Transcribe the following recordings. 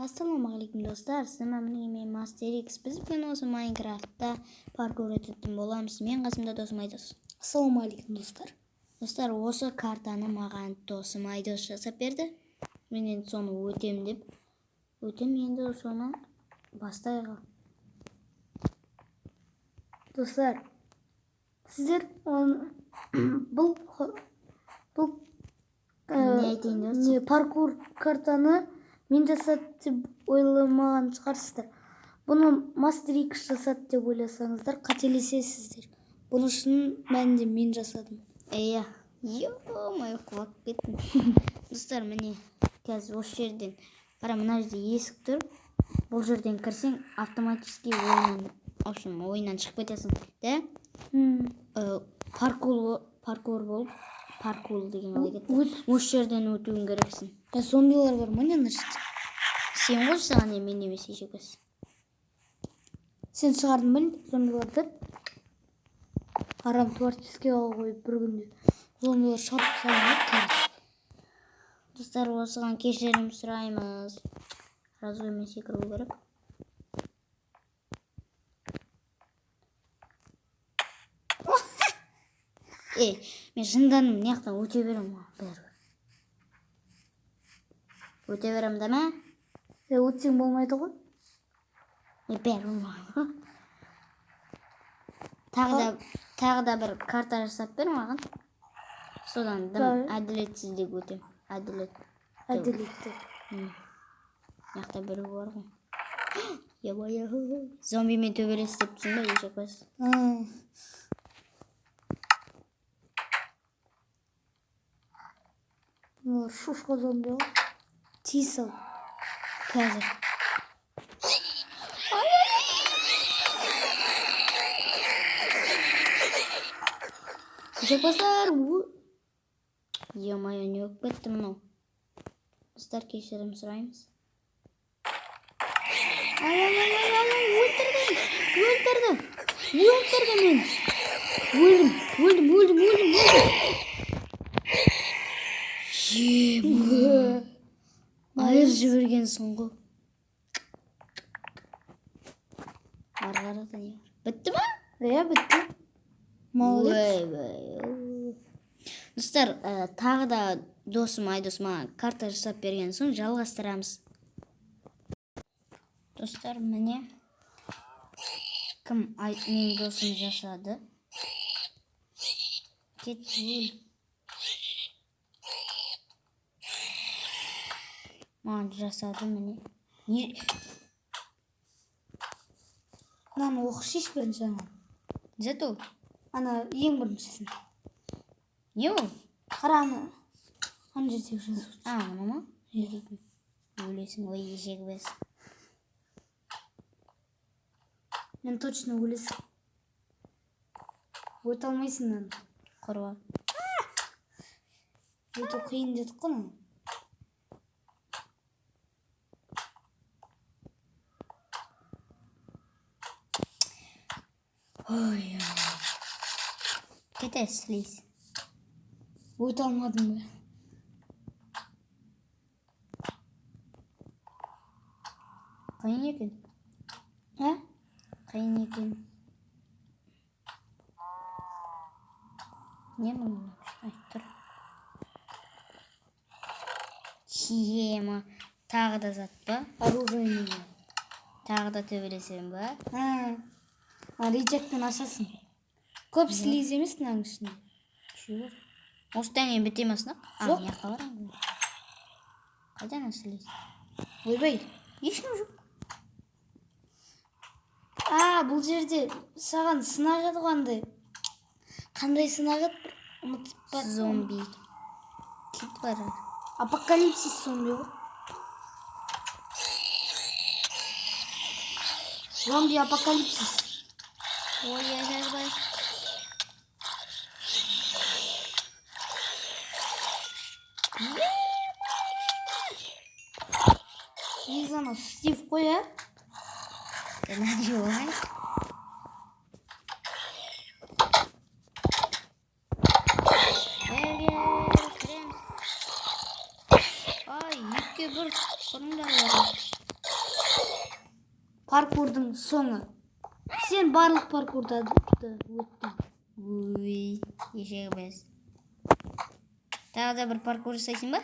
Assalomualaikum do'stlar, men Master X. Biz bugun o'zi Minecraft'da parkur o'tib bo'lamiz. Men qasimda do'stim Aydos. Assalomualaikum do'stlar. Do'stlar, o'sha kartani menga do'stim Aydos jasab berdi. Men endi soni o'tem deb endi soni bastayga. Do'stlar, sizlar bu parkur kartani men jasad deb o'ylamagan chiqarsizlar. Buni Master X jasad deb o'ylasangizlar, qatelesizlar. Buni shuni men jasadim. Yo-moy quvaq ketdim. Do'stlar, meni hozir o'sha yerdan qara, mana yerda esik turib, bu yerdan kirsang avtomatik o'yindan chiqib ketasan. Parkur bo'lib, parkur degan harakatda o'sha yerdan o'tuving keraksan. Zombilar bor mana narsa. Sen bo'lsang, men emas ekas. Sen chiqarding men zombilarni. Qaram tворческий qo'yib bir kunda zombilar shot saladi. Do'stlar, o'sigan kechirim so'raymiz. Razvoymen sekirib kerak. Men shundanim yoqdan o'taveraman. O'taveram dema. O'tsang bo'lmaydi-ku. Tag'da bir karta jasab ber ma'g'in. So'dan adolatsizlik o'tim. Adolat. Yoqda biri bor-ku. Yo'q. Zombi men to'g'risi debsizmi, yashaqas. Şuşka zombi o. Tisel. Hozir. Yashaqaslar. Yo-moy, yo'q bitdim men. Do'stlar, kechirim so'raymiz. O'ldirdi men. O'ldim. Ayır jibirgensin ku. Arqaradan yer. Bitti mi? Ya bitti. Молодец. Do'stlar, tag'da do'stim Aydos menga karta jasab bergan so'ng жалғастырамыз. Do'stlar, meni kim mening do'stim jasadi? Ketdi. Mana jasadi meni. Lan o'xshish birinchi. Zато ana eng birinchisi. Ne o? Qarani. Qancha tekshirasiz? Mana. O'ylaysan, voy eshak biz. Men точно o'ylaysan. O'ta olmaysan lan. Qarva. O'ta qiyin dedik-ku. Oy. Ketesliyiz. O'ta olmadim ben. Qiyin ekan. Ha? Qiyin ekan. Ne bu? Ayttir. Şiyema tag'da zatba. Оружие. Tag'da töbelesem ba. Reject'ten aşasın. Ko'p sliz emas nangishni. Shu. Ostan ham bitta emasmi? Yo'q. Yoqqa boram. Qanday sliz? O'ybay. Hech kim yo'q. Bu yerda sаған sınaq ediqandy. Qanday sınaq edi? Unutib bardim. Zombi. Kit var. Apokalipsis zombi. Zombi apokalipsis. Oy yaşar bay. Izana Steve koya. Ne diyor lan? Krem. Ay, yükü bir. Sonunda var. паркурдың соңы. Сен барлық паркурда өттің. Ой, ешегі без. Тағы да бір паркур жасайсың ба?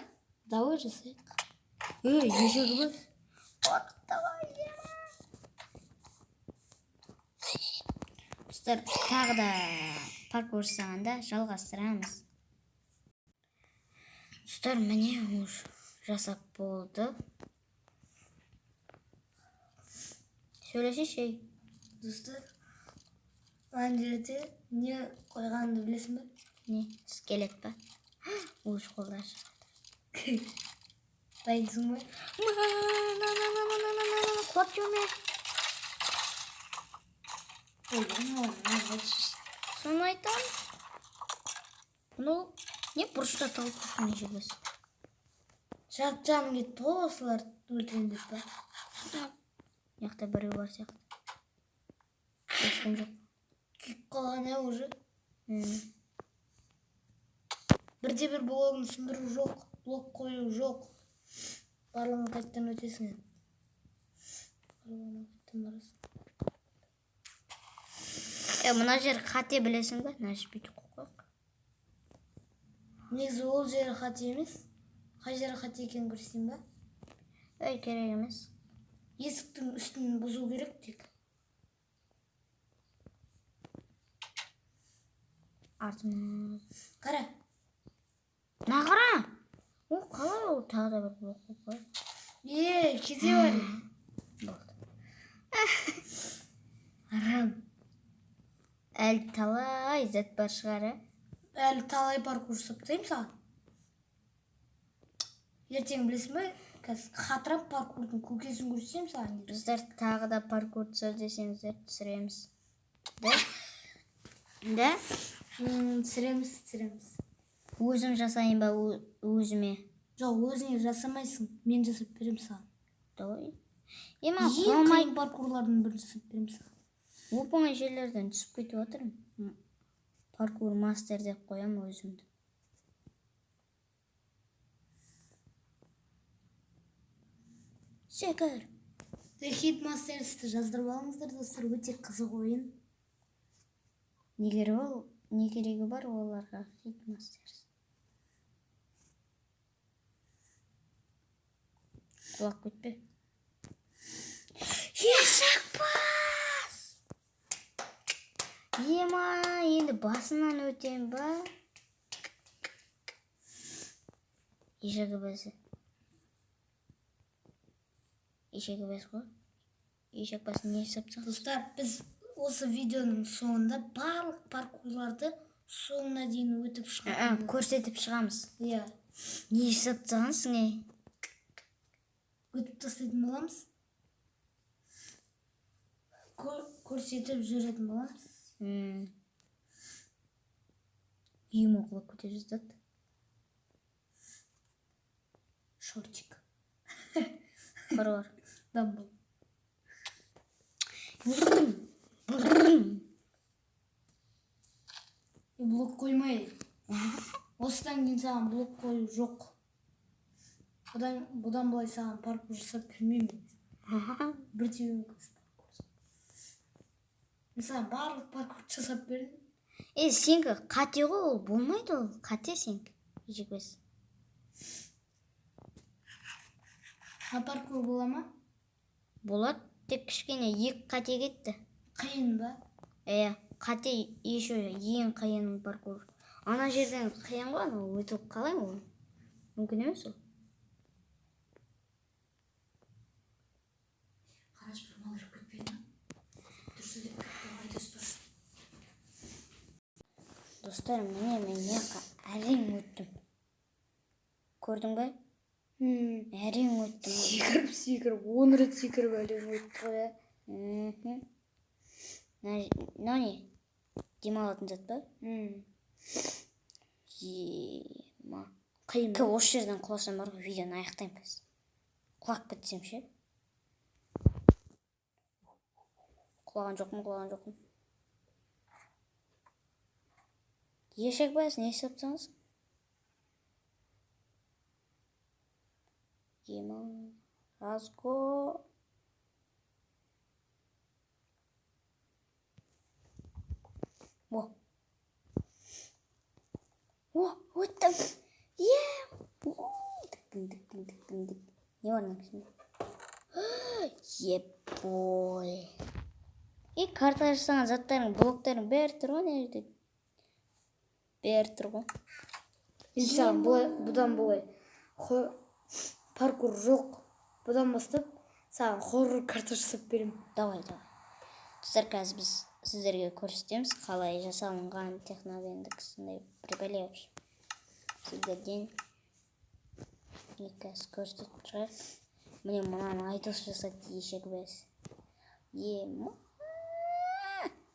Давай жасайық. Ешегі без. Достар, тағы да паркур жасағанда жалғастырамыз. Достар, міне уже жасап болды. Сөйлесейші. Достар, ана жерде не қойғанымды білесің бе? Не, скелет па? Уж қолдар шығады. Дайынсың ба? Құлап жүрме. Соны айтам. Бұны не бұрышта тауып жүрсің ешегіз? Жаным кетті ғой осылар өлтірейін деп па? Яқта біреу бар сияқты. Ешкім жоқ. Күйіп қалған уже. Бірде-бір блогын сындыру жоқ, блог қою жоқ. Барлығын қайттан өтесің. Мына жер қате білесің бе? Нәжіп бүйтіп қойық. Негізі ол жері қате емес. Қай жері қате екенін көрсетейін ба? Керек емес. Есіктің үстін бұзу керек тек. Артымыз. Қара. Нағыра! Ол қалай ол тағы да бір блок қойып? Кете бар. Болды. Арам. Әлі талай зәт бар шығары. Әлі талай паркур саптайым саған. Ертең білесің бе? Қазір қатырап паркурдың көкесін көрсем саған. Біздер тағы да паркур түсір десеңіздер түсіреміз. Да? Түсіреміз. Өзім жасайын ба өзіме? Жоқ, өзіңе жасамайсың. Мен жасап берем саған. Давай. Ең қиын паркурлардың бірін жасап берем саған. Оп-оңай жерлерден түсіп кетіп отырмын. Паркур мастер деп қоям өзімді. Секір. Хит мастерсті жаздырып алыңыздар, достар, өте қызық ойын. Не керегі бар оларға хит мастерс? Құлақ көтпе. Ешек бас! Енді басынан өтем ба? Ешегі бәсі. Ешегі бәс қой. Ешек басын не сапсың? Достар, біз осы видеоның соңында барлық паркурларды соңына дейін өтіп шығамыз. Көрсетіп шығамыз. Иә. Не сапсағансың, Өтіп тастайтын боламыз. Көрсетіп жүретін боламыз. Үйім оқылып көтеп жаздады. Шортик. Бар. Дамбыл. Блок қоймай. Осыдан кейін саған блок қою жоқ. Бұдан былай саған паркур жасап бермеймін. Бір түйін қыз паркур. Мен саған барлық паркур жасап бердім. Сенкі қате ғой, ол болмайды ол. Қате сенкі. Ежекбес. Паркур бола ма? Болады. Тек кішкене екі қате кетті. Қиын ба? Қате еще ең қиын паркур. Ана жерден қиын ғой, өтіп қалай ол? Мүмкін емес ол. Қараш бір мал жүріп кетпейді ма? Дұрсы деп кетті. Достар, мен әрең өттім. Көрдің бе? Әрең өттім. Секіріп, 10 рет секіріп әрең өтті ғой. Не? Демалатын зат ба? Қиын ба? Осы жерден құласам бар ғой, видеоны аяқтаймын біз. Құлап кетсем ше? Құлаған жоқпын. Ешек бас, не саптыңыз? Разго. О. О, өттім. Не бар мының ішінде? Ебой. Карта жасаған заттардың, блоктардың бәрі тұр ғой мына жерде. Бәрі тұр ғой. Саған бұдан былай паркур жоқ. Бұдан бастап саған хоррор карта жасап беремін. Давай. Достар, қазір біз сіздерге көрсетеміз қалай жасалынған техногендік сондай приболев. Сіздерден қазір көрсетіп тұрайық. Міне мынаны айтылыс жасады ешек бәс.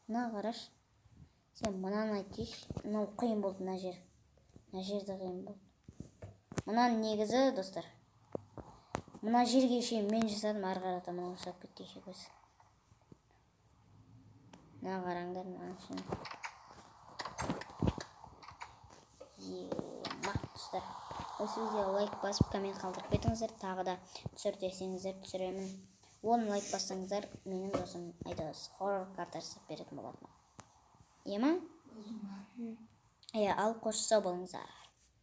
Мына қараш. Сен мынаны айтыш. Мынау қиын болды мына жер. Мына жерде қиын болды. Мынаның негізі, достар. Мына жерге шейін мен жасадым, ары қарата мынау жасап кетті ешек бәс. Мына қараңдар мына үшін. Достар, осы видеоға лайк басып, коммент қалдырып кетіңіздер. Тағы да түсір десеңіздер түсіремін. 10 лайк бассаңыздар, менің досым айтады, хоррор карта жасап беретін болады. Ема? Ал қош сау болыңыздар.